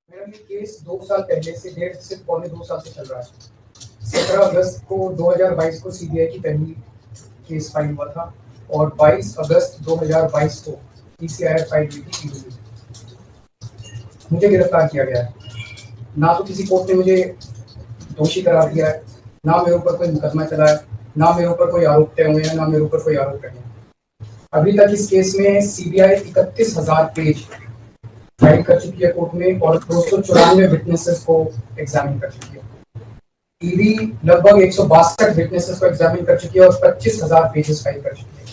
मेरा ये केस 2 साल पहले से 1.5 से 2 साल से चल रहा है। 17 अगस्त को 2022 को सीबीआई की पहली केस फाइल हुआ था और 22 अगस्त 2022 को पीसीआर फाइल हुई थी ईडी में। मुझे गिरफ्तार किया गया है। ना तो किसी कोर्ट ने मुझे दोषी करार दिया है, ना मेरे ऊपर कोई मुकदमा चला है, ना मेरे ऊपर कोई आरोप तय हुए हैं, ना मेरे ऊपर कोई आरोप नहीं है। अभी तक इस केस में सीबीआई 31,000 पेज फाइल कर चुकी है कोर्ट में और 294 विटनेसेस को एग्जामिन कर चुकी है। ईडी लगभग 162 विटनेसेस को एग्जामिन कर चुकी है और 25,000 पेजेस फाइल कर चुकी है।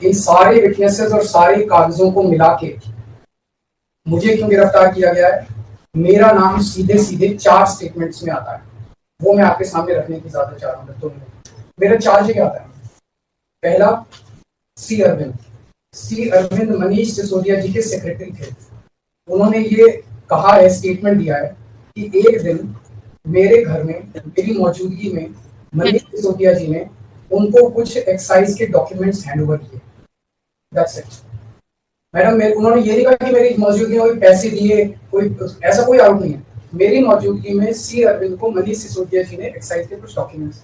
इन सारे विटनेसेस और सारे कागजों को मिला के मुझे क्यों गिरफ्तार किया गया है? मेरा नाम सीधे सीधे 4 स्टेटमेंट्स में आता है, वो मैं आपके सामने रखने की ज्यादा चाह रहा हूँ। तो मेरा चार्ज क्या आता है? पहला, सी अरविंद मनीष सिसोदिया जी के सेक्रेटरी थे। उन्होंने ये कहा है, स्टेटमेंट दिया है कि एक दिन मेरे घर में मेरी मौजूदगी में मनीष सिसोदिया जी ने उनको कुछ एक्साइज के डॉक्यूमेंट्स हैंड ओवर किए। That's it madam. उन्होंने ये नहीं कहा कि मेरी मौजूदगी में पैसे दिए, कोई ऐसा कोई आरोप नहीं है। मेरी मौजूदगी में सी अरविंद को मनीष सिसोदिया जी ने एक्साइज के कुछ डॉक्यूमेंट्स।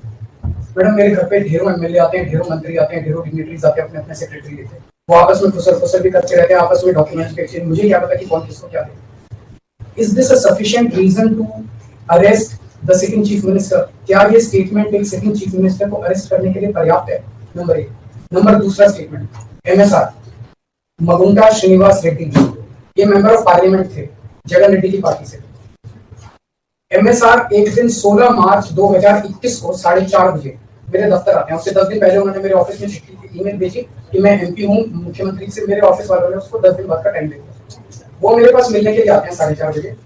मैडम, मेरे घर पे ढेरों एमएलए आते हैं, ढेरों मंत्री आते हैं, ढेरों डिग्निटरीज आते हैं, अपने अपने सेक्रेटरी लेते हैं, वो आपस में फुसर भी करते रहते हैं, आपस में डॉक्यूमेंट्स के एक्सचेंज। मुझे क्या पता कि कौन किसको क्या दे। Is this a sufficient reason to arrest the sitting chief minister? क्या ये स्टेटमेंट एक सिटिंग चीफ मिनिस्टर को अरेस्ट करने के लिए पर्याप्त है? नंबर 1। नंबर दूसरा स्टेटमेंट, एमएसआर मगुंटा श्रीनिवास रेड्डी जी, ये मेंबर ऑफ पार्लियामेंट थे, जगन रेड्डी की पार्टी से। एमएसआर एक दिन 16 मार्च 2021 को 4:30 बजे मेरे दफ्तर आते हैं। उससे 10 दिन पहले उन्होंने मेरे ऑफिस में चिट्ठी ईमेल भेजी कि मैं एमपी हूँ मुख्यमंत्री से। मेरे ऑफिस वालों ने उसको 10 दिन बाद का टाइम दे दिया। वो मेरे पास मिलने के लिए आते हैं 4:30 बजे।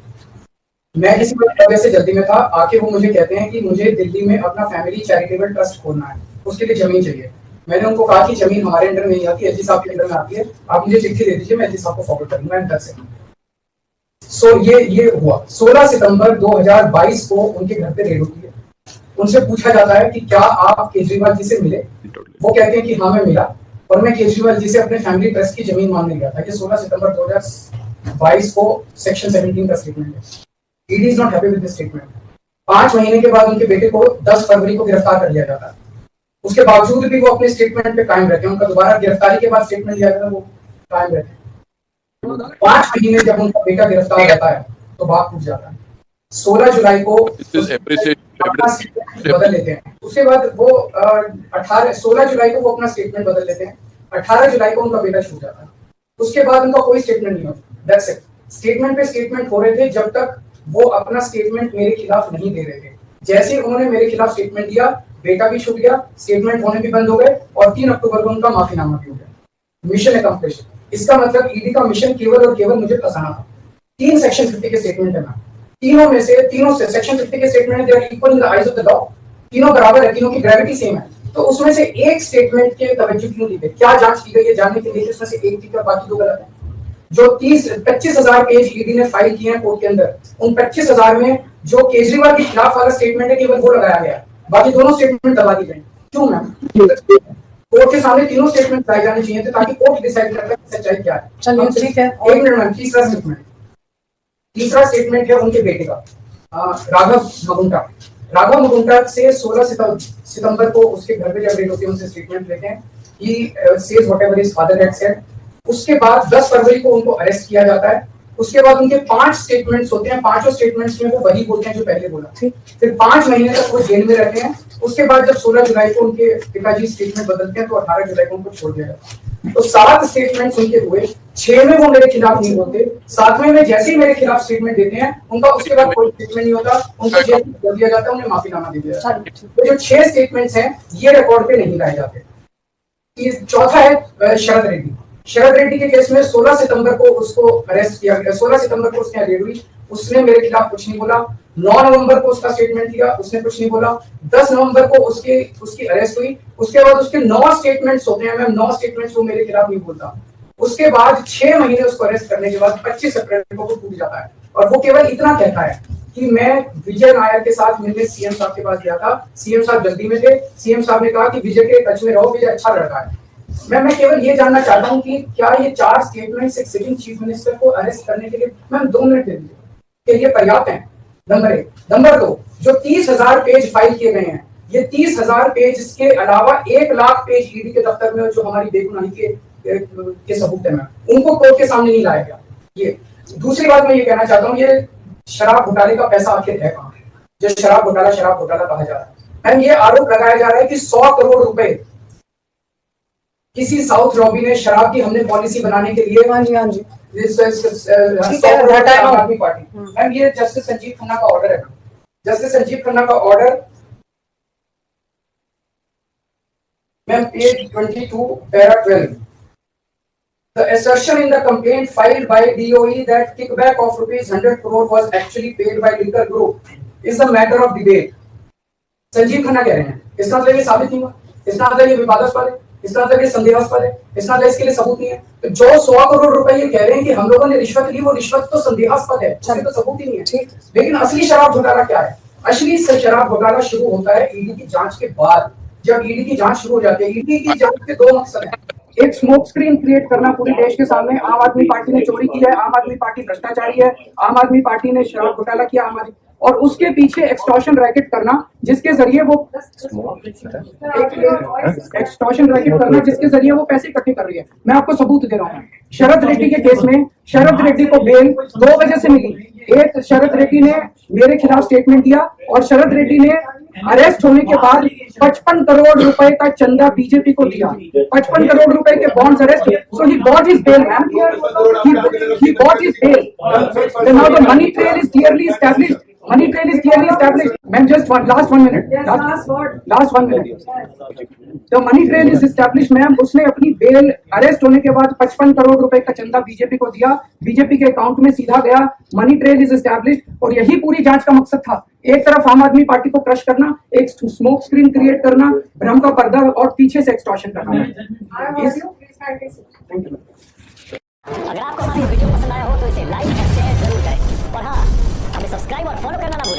मैं किसी वजह से जल्दी में था, आके वो मुझे कहते हैं कि मुझे दिल्ली में अपना फैमिली चैरिटेबल ट्रस्ट खोलना है, उसके लिए जमीन चाहिए। मैंने उनको कहा कि जमीन हमारे अंडर नहीं आती, एलजी साहब के अंडर में आती है, आप मुझे चिट्ठी दे दीजिए, मैं एलजी साहब को फॉरवर्ड करूंगा एंड दैट्स इट। सो ये हुआ 16 सितंबर 2022 को उनके घर पे रेड होती है। उनसे पूछा जाता है कि क्या आप केजरीवाल जी से मिले? वो कहते हैं कि हाँ मैं मिला और मैं केजरीवाल जी से अपने फैमिली ट्रस्ट की जमीन मांगने गया था। ये 16 सितंबर 2022 को सेक्शन 17 का स्टेटमेंट है। ED is not happy with this statement. 5 महीने के बाद उनके बेटे को 10 फरवरी को गिरफ्तार कर लिया जाता है। उसके बावजूद भी वो अपने स्टेटमेंट पे कायम रहते हैं। उनका दोबारा गिरफ्तारी के बाद स्टेटमेंट लिया गया, वो कायम रहते हैं। 5 महीने जब उनका बेटा गिरफ्तार रहता है तो बात टूट जाता है। 16 जुलाई को बदल लेते हैं। उसके बाद वो 16 जुलाई को वो अपना स्टेटमेंट बदल लेते हैं। 18 जुलाई को उनका बेटा छूट जाता है। उसके बाद उनका कोई स्टेटमेंट नहीं होता। That's it. स्टेटमेंट पे स्टेटमेंट हो रहे थे जब तक वो अपना स्टेटमेंट मेरे खिलाफ नहीं दे रहे थे। जैसे ही उन्होंने मेरे खिलाफ स्टेटमेंट दिया, बेटा भी छूट गया, स्टेटमेंट होने भी बंद हो गए और 3 अक्टूबर को उनका माफीनामा भी हो गया। Mission accomplish. इसका मतलब ईडी का मिशन केवल और केवल मुझे फंसाना था। 3 सेक्शन 50 के स्टेटमेंट है ना, तीनों से सेक्शन 50 के स्टेटमेंट है, equal in the eyes of the law. तीनों बराबर है, तीनों की ग्रेविटी सेम है। तो उसमें से एक स्टेटमेंट के तवज्जो क्यों दी गई? क्या जांच की गई है जानने के लिए उसमें से एक ठीक है बाकी 2 गलत है? जो 25,000 पेज ईडी ने फाइल किए हैं कोर्ट के अंदर, उन 25,000 में जो केजरीवाल के खिलाफ वाला स्टेटमेंट है केवल वो लगाया गया, बाकी दोनों स्टेटमेंट दबा दी गई। क्यों मैम? कोर्ट के सामने तीनों स्टेटमेंट लाए जाने चाहिए थे ताकि कोर्ट डिसाइड कर ले सच्चाई क्या है। चलिए ठीक है। 1 मिनट मैम। तीसरा स्टेटमेंट है उनके बेटे का, राघव मगुंटा से 16 सितंबर को उसके घर पे जब रेड होती है उनसे स्टेटमेंट लेते हैं। He says whatever his father had said. उसके बाद 10 फरवरी को उनको अरेस्ट किया जाता है। उसके बाद उनके 5 स्टेटमेंट्स होते हैं। 5 स्टेटमेंट्स में वो वही बोलते हैं जो पहले बोला। फिर 5 महीने तक वो जेल में रहते हैं। उसके बाद जब 16 जुलाई को उनके पिताजी स्टेटमेंट बदलते हैं तो 18 जुलाई को उनको छोड़ दिया जाता है। तो 7 स्टेटमेंट्स उनके हुए। 6 में वो मेरे खिलाफ नहीं बोलते, 7वें में जैसे ही मेरे खिलाफ स्टेटमेंट देते हैं उनका उसके बाद कोई स्टेटमेंट नहीं होता, उनको जेल में कर दिया जाता है, उन्हें माफीनामा दे दिया जाता है। तो जो 6 स्टेटमेंट्स हैं ये रिकॉर्ड पे नहीं लाए जाते। चौथा है शरद रेड्डी के केस में 16 सितंबर को उसको अरेस्ट किया गया। 16 सितंबर को उसने रेड हुई, उसने मेरे खिलाफ कुछ नहीं बोला। 9 नवंबर को उसका स्टेटमेंट दिया, उसने कुछ नहीं बोला। 10 नवंबर को उसकी अरेस्ट हुई। उसके बाद उसके 9 स्टेटमेंट्स होते हैं मैम, 9 स्टेटमेंट्स वो मेरे खिलाफ नहीं बोलता। उसके बाद 6 महीने उसको अरेस्ट करने के बाद 25 अप्रैल को वो टूट जाता है और वो केवल इतना कहता है कि मैं विजय नायर के साथ मिलने सीएम साहब के पास गया था, सीएम साहब जल्दी में थे, सीएम साहब ने कहा कि विजय के टच में रहो, विजय अच्छा लड़का है। मैं केवल ये जानना चाहता हूँ कि क्या ये 4 स्टेटमेंट्स एक सिटिंग चीफ मिनिस्टर को अरेस्ट करने के लिए, मैम 2 मिनट दे दीजिए, के लिए पर्याप्त हैं? नंबर 1। नंबर 2, जो 30,000 पेज फाइल किए गए हैं, ये 30,000 पेज के अलावा 1 लाख पेज ईडी के दफ्तर में जो हमारी बेगुनाही के सबूत हैं, उनको कोर्ट के सामने नहीं लाया गया। ये दूसरी बात मैं ये कहना चाहता हूँ, ये शराब घोटाले का पैसा आखिर है कहाँ? जो शराब घोटाला कहा जा रहा है, मैम ये आरोप लगाया जा रहा है कि 100 करोड़ रुपए किसी साउथ लॉबी ने शराब की हमने पॉलिसी बनाने के लिए आम आदमी पार्टी, मैम ये जस्टिस संजीव खन्ना का ऑर्डर है। जस्टिस संजीव खन्ना का order ma'am page 22 para 12, the assertion in the complaint filed by DOE that kickback of ₹100 crore was actually paid by liquor group is a matter of debate. Sanjeev Khanna कह रहे हैं, इसका मतलब ये साबित नहीं हुआ, इसका मतलब ये विवादास्पद है, इसका मतलब ये संदेहास्पद है, इसका मतलब इसके लिए सबूत नहीं है। तो जो 100 करोड़ रुपए ये कह रहे हैं कि हम लोगों ने रिश्वत ली, वो रिश्वत तो संदेहास्पद है, उसमें तो सबूत ही नहीं है। लेकिन असली शराब घोटाला क्या है? असली शराब घोटाला शुरू होता है ईडी की जांच के बाद। जब ईडी की जांच शुरू हो जाती है, ईडी की जांच के 2 मकसद हैं। एक स्मोक स्क्रीन क्रिएट करना पूरे देश के सामने, आम आदमी पार्टी ने चोरी की है, आम आदमी पार्टी भ्रष्टाचारी है, आम आदमी पार्टी ने शराब घोटाला किया, हमारी, और उसके पीछे एक्सटॉर्शन रैकेट करना जिसके जरिए वो एक्सटॉर्शन रैकेट करना जिसके जरिए वो पैसे इकट्ठे कर रही है। मैं आपको सबूत दे रहा हूँ। शरद रेड्डी के केस में शरद रेड्डी को बेल 2 वजह से मिली। एक, शरद रेड्डी ने मेरे खिलाफ स्टेटमेंट दिया, और शरद रेड्डी ने अरेस्ट होने के बाद 55 करोड़ रुपए का चंदा बीजेपी को दिया। 55 करोड़ रुपए के bonds arrest, so he bought his bail ma'am, he bought his bail. Then now the money trail is clearly established. Money trail is clearly established. Ma'am, just last 1 minute. Last 1 minute. The money trail is established, ma'am. उसने अपनी bell arrest होने के बाद 55 करोड़ रुपए का चंदा BJP को दिया, बीजेपी के अकाउंट में सीधा गया। मनी ट्रेल इज एस्टैब्लिश्ड, और यही पूरी जांच का मकसद था। एक तरफ आम आदमी पार्टी को क्रश करना, एक स्मोक स्क्रीन क्रिएट करना, भ्रम का पर्दा, और पीछे से एक्सटॉर्शन करना। अगर आपको हमारी वीडियो पसंद आया हो तो इसे लाइक और शेयर जरूर करें, और हाँ, हमें सब्सक्राइब और फॉलो करना ना भूलें।